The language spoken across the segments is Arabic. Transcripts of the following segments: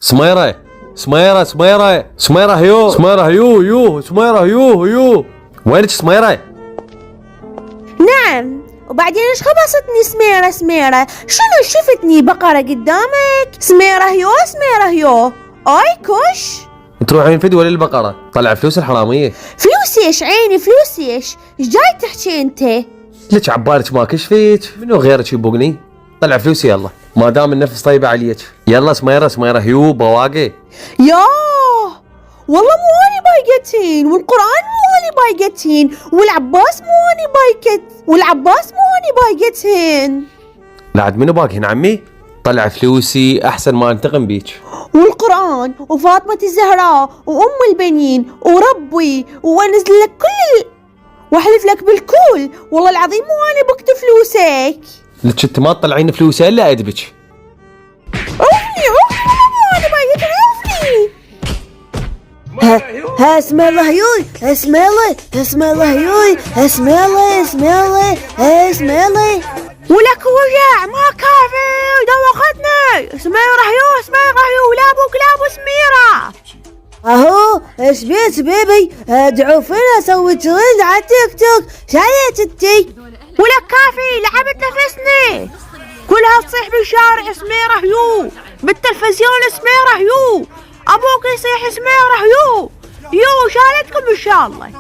سميرة سميرة سميرة سميرة هيو سميرة هيو سميرة هيو وينك سميرة؟ نعم، وبعدين ايش خبصتني سميرة؟ شنو شفتني بقرة قدامك؟ سميرة هيو اي كش. تروحين فدوة للبقرة طلع فلوس الحرامية. فلوس ايش عيني، فلوس ايش جاي تحكي انت؟ لك عبالك ما كشفيك، منو غيرك يبوقني؟ طلع فلوسي يلا ما دام النفس طيبة عليك. يلا سميرة هيو بواقي. ياه والله مو اني بايقتين، والقرآن مو اني بايقتين، والعباس مو اني بايقتين. لا عاد منو باقي هنا عمي؟ طلع فلوسي احسن ما انتقم بيك. والقرآن وفاطمة الزهراء وأم البنين وربي وانزل لك كل واحلف لك بالكل والله العظيم مو انا بكت فلوسك. لك انت ما تطلعين فلوسي الا ادبك. عوفني مو انا بايقتين عوفني. اسم الله هيوي ولك وجع ما كافي دوختني. سميرة هيو لا ابوك لا ابو سميرة. اهو ايش بيك بيبي؟ ادعو فينا اسوي ترند على تيك توك. شايت انتي؟ ولك كافي لعبت نفسني كلها تصيح بالشارع سميرة هيو، بالتلفزيون سميرة هيو، ابوك يصيح سميرة هيو شالتكم ان شاء الله.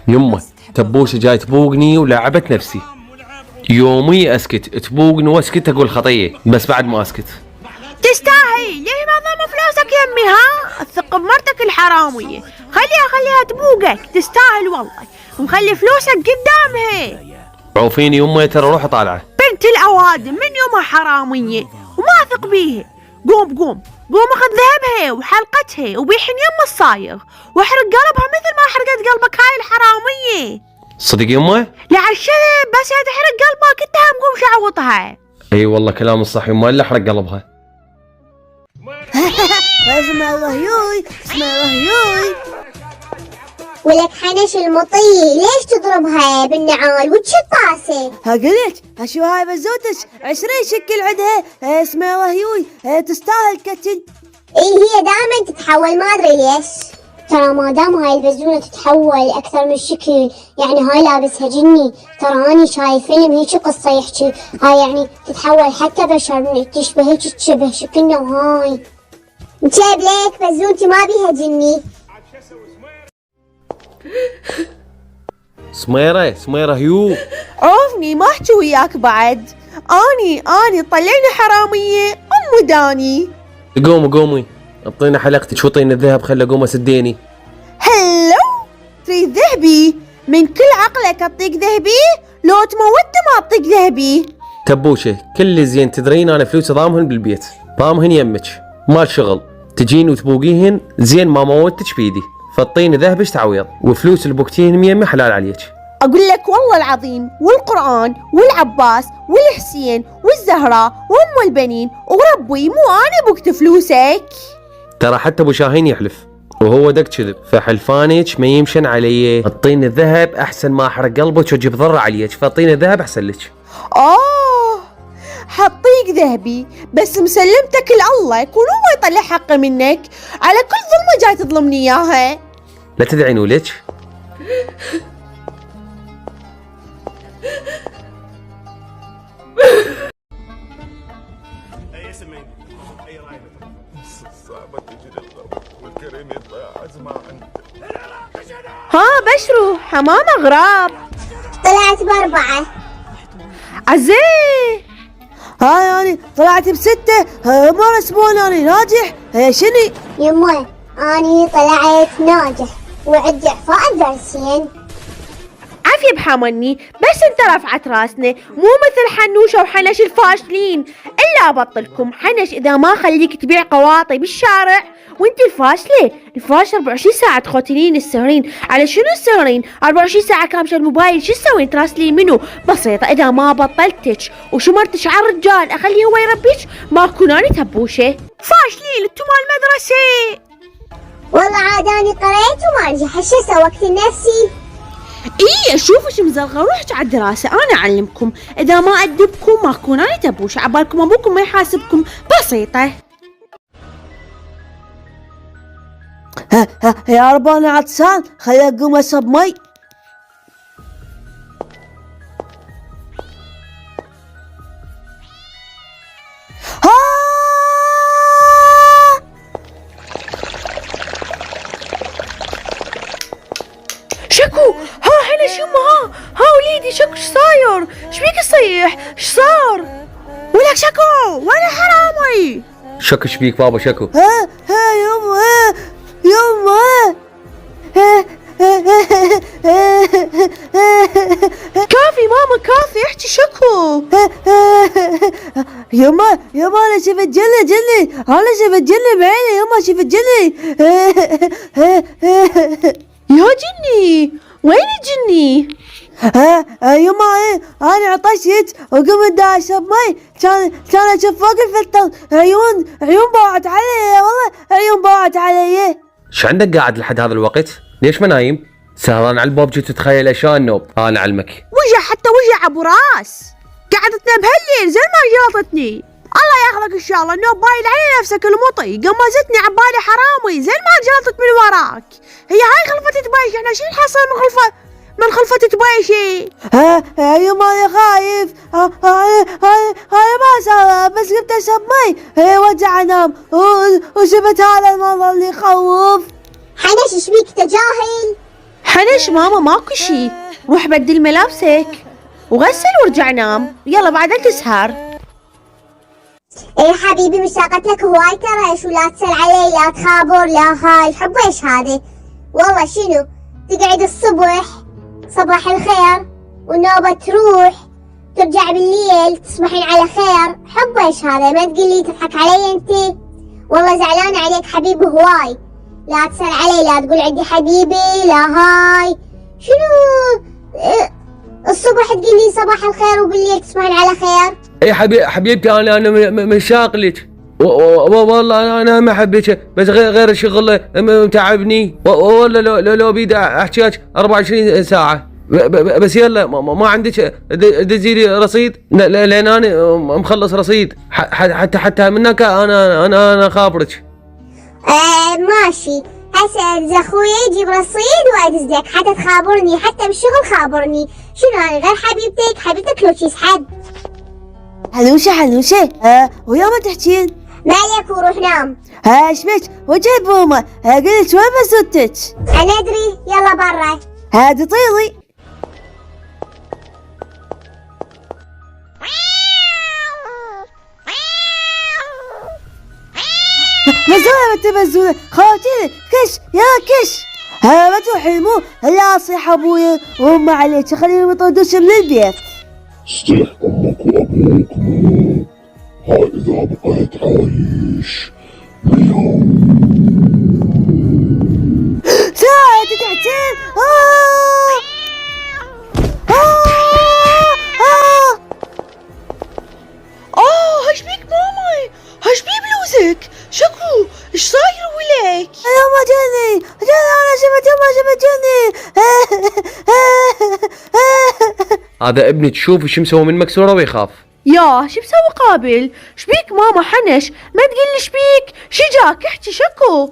يمه تبوشه جاي تبوقني ولعبت نفسي. يومي اسكت تبوقني واسكت اقول خطيه بس بعد ما اسكت. تستاهي ليه ما ضم فلوسك يمي؟ ها الثق بمرتك الحرامية، خليها تبوقك، تستاهل والله، ومخلي فلوسك قدامها. عوفيني يمه ترى روح طالعه. بنت الاوادم من يومها حرامية وما اثق بيها. قوم اخذ ذهبها وحلقتها وبيحن يم الصايغ واحرق قلبها مثل ما حرقت قلبك هاي الحرامية. صدق يمه؟ لا عالشذب بس يا تحرق قلبك انت هم قوم شعوطها. اي والله كلام الصح يمه الا حرق قلبها. اسم الله هيوي. ولك حنش المطي ليش تضربها بالنعال وتشطاسه؟ هقولك شو هاي بزوتش 20 شكل عندها. اسم الله هيوي تستاهل كتن. اي هي دائما تتحول ما ادري ليش. ترى ما دام هاي البزونة تتحول اكثر من شكل يعني هاي لابسها جني. ترى اني شايف فيلم هيك قصة يحكي هاي يعني تتحول حتى بشر تشبه هيك تشبه شكلنا وهاي. مجيب ليك بزونتي ما بيها جني. سميرة هيو. عوفني ما احكي وياك بعد. اني طلعني حرامية ام داني. قومي اعطينا حلقتك وطيني الذهب خلي اقوم اسديني. هلو تريد ذهبي؟ من كل عقلك اعطيك ذهبي؟ لو تموت ما اعطيك ذهبي. تبوشه كل زين تدرين انا فلوسي ضامهن بالبيت، ضامهن يمك مال شغل، تجين وتبوقيهن زين ما موتك بيدي، فاعطيني ذهبك تعويض وفلوس اللي بوقتيهن يمي حلال عليك. اقول لك والله العظيم والقرآن والعباس والحسين والزهراء وام البنين وربي مو انا بوقت فلوسك. ترى حتى ابو شاهين يحلف وهو دق كذب، فحلفانك ما يمشن علي. اعطيني الذهب احسن ما احرق قلبك واجيب ضره عليك، فاعطيني الذهب احسن لك. حطيك ذهبي بس مسلمتك لله يكون هو يطلع حقه منك على كل ظلمه جاي تظلمني اياها. لا تدعين ولك. ها بشرو حمامة غراب. طلعت ب4. عزيه هاي يعني طلعت ب6 ما رسمون اني ناجح. شني يمه اني طلعت ناجح وعندي اعفاء درسين. عافية بحمني بس انت رفعت راسنا مو مثل حنوشة وحنش الفاشلين. الا ابطلكم حنش اذا ما خليك تبيع قواطي بالشارع وانت الفاشلة 24 ساعة تقاتلين السهرين. على شنو السهرين؟ 24 ساعة كامشة الموبايل شو تسوين تراسلين منو؟ بسيطة اذا ما بطلتك وشمرتش على الرجال اخليه هو يربيك ما اكون اني تبوشة. فاشلين انتو مال المدرسة. والله عاد اني قريت وما نجح. شو سويت لنفسي؟ ايه شوفوا شو مزرغه، روحوا على الدراسة، انا اعلمكم، اذا ما ادبكم ما اكون انا تبوش، عبالكم ابوكم ما يحاسبكم، بسيطة. ها يا رب انا عطشان، خلي اقوم اشرب مي. شكو ها هنا شو ها وليدي شكو شو صاير؟ شبيك تصيح؟ شو صار؟ ولك شكو وين حرامي؟ شكو شبيك بابا شكو؟ ها يما يما كافي ماما كافي، احكي شكو. يما انا شفت جني انا شفت جني بعيني يما، شفت جني. يا جني وين الجني؟ يما انا عطشت وقمت دا اشرب مي، كان اشوف فوق الفلتر عيون باعت علي، والله عيون باعت علي. ايش عندك قاعد لحد هذا الوقت؟ ليش ما نايم؟ سهران على الباب جيت تتخيل اشياء النوم، انا اعلمك. وجع ابو راس، قاعدة تنام بهالليل زين ما جلطتني، الله ياخذك ان شاء الله، النوم باين علي نفسك المطي، قمزتني عبالي حرامي، زين ما جلطت من وراك، هي هاي خلفة تبايش، احنا شو نحصل من خلفة تبايشي؟ يما انا خايف، انا ما صار بس قمت اشرب مي، وجع انام وشفت هذا المنظر اللي يخوف. حنش ايش بيك تجاهل؟ حنش ماما ماكو شي، روح بدل ملابسك وغسل وارجع نام، يلا بعدين تسهر. ايه حبيبي مشتاقت لك هواي ترى، ولا تسأل علي لا تخابر لا هاي، حب ايش هذه؟ والله شنو؟ تقعد الصبح صباح الخير والنوبة تروح، ترجع بالليل تصبحين على خير، حب ايش هذا؟ ما تقولي تضحك علي انتي، والله زعلانة عليك حبيبي هواي، لا تسأل علي لا تقول عندي حبيبي لا هاي، شنو الصبح تقولي صباح الخير وبالليل تصبحين على خير؟ اي حبيبتي انا مشتاق لك، والله انا ما حبيتك، بس غير الشغل متعبني، والله لو بيدي احكيك 24 ساعه، بس يلا ما عندك تزيدي رصيد؟ لان انا مخلص رصيد، حتى منك انا خابرك. ماشي، هسه اذا اخويا يجيب رصيد وادزلك حتى تخابرني، حتى بالشغل خابرني، شنو انا غير حبيبتك لو شي حد. حنوشة ويا ما تحكين؟ ما عليك وروح نام. ايش بك وجهي بومه، قلت وين بسوتك؟ انا ادري، يلا برا. هادي طيري. بزولة خواتيني كش يا كش، ما تروحي مو لا اصيح ابويا وام عليك، خليهم يطردوش من البيت. استرح امك وابوك مو، هاي اذا بقيت عايش اليوم. ساعة تحتين. هاش بيك ماما؟ هاش بيه بلوزك؟ شكو ايش صاير ولك؟ يما جني انا شفت جني. هذا ابني تشوف شو مسوي من مكسوره ويخاف. يا شو مسوي قابل؟ شبيك ماما حنش؟ ما تقلي شبيك؟ شو جاك؟ احكي شكو.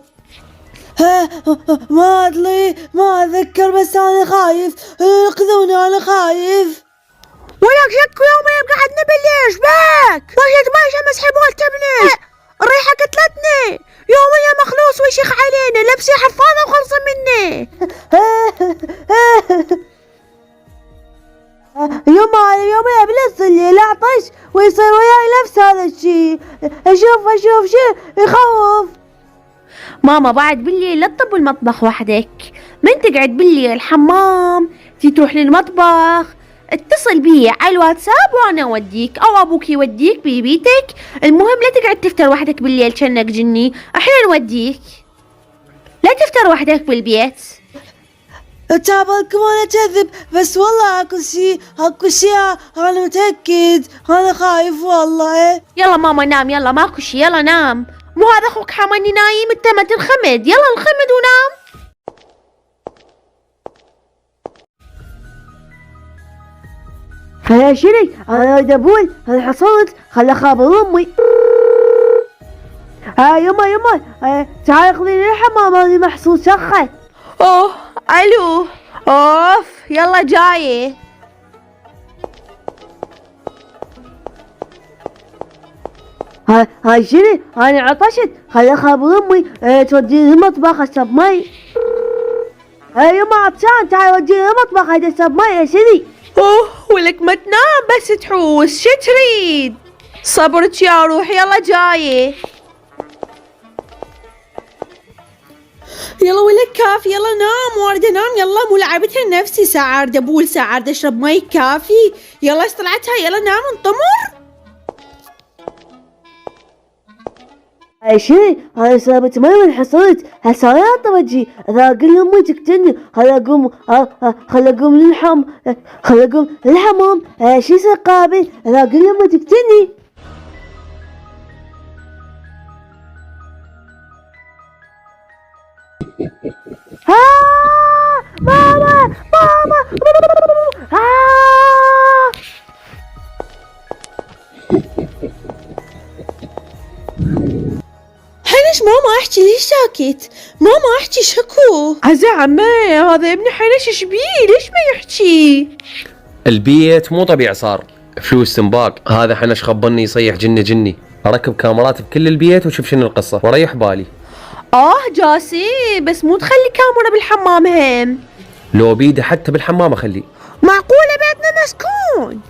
ما ادري ما اتذكر، بس انا خايف، انقذوني انا خايف. ولك شكو يومين قعدنا بالليل شباك؟ ماشي مسحبول تبني، الريحة قتلتني، يوميا مخلوص ويشيخ علينا، لبسي حفاظة وخلصي مني. يوميا بلس الليل اعطش ويصير وياي نفس هذا الشيء، اشوف شيء يخوف. ماما بعد بالليل لا تطب المطبخ وحدك، من تقعد بالليل الحمام تروح للمطبخ، اتصل بي على الواتساب وانا اوديك او ابوك يوديك ببيتك، المهم لا تقعد تفتر وحدك بالليل كأنك جني، احنا نوديك، لا تفتر وحدك بالبيت. تعبالكم انا كذب، بس والله اكو شيء انا متأكد، انا خايف والله. يلا ماما نام، يلا ماكو شي، يلا نام، مو هذا اخوك حماني نايم انت ما تنخمد، يلا انخمد ونام. يا شري انا دبول انا حصلت خلي خابر امي. يما تعالي خذيني الحمام هذه محصول شخة. اوه الو اوف يلا جاية. هاي شري انا عطشت خلي خابر امي توديني المطبخ اشرب مي. يما عطشان تعالي وديني المطبخ هيدا اشرب مي يا شري. اوه ولك ما تنام بس تحوس شو تريد؟ صبرك يا روح يلا جاية. يلا ولك كافي يلا نام وارد انام يلا مو لعبتها نفسي ساعة ارد ابول ساعة ارد اشرب مي كافي. يلا ايش طلعتها يلا نام انطمر. هاي شري انا شربت مي وانحصرت هسه لا توجي اذا اقول امي تقتلني خلي اقوم للحمام شي يصير قابل اذا اقول امي تقتلني. ماما حنش ماما احكي ليش ساكت؟ ماما احكي شكو؟ عزة عمي هذا ابن حنش ايش بيه؟ ليش ما يحكي؟ البيت مو طبيعي صار فلوس سنباق. هذا حنش خبرني يصيح جني اركب كاميرات بكل البيت وشوف شنو القصة وريح بالي. جاسي بس مو تخلي كاميرا بالحمام هم. لو بيده حتى بالحمام اخليه. معقولة بيتنا مسكون؟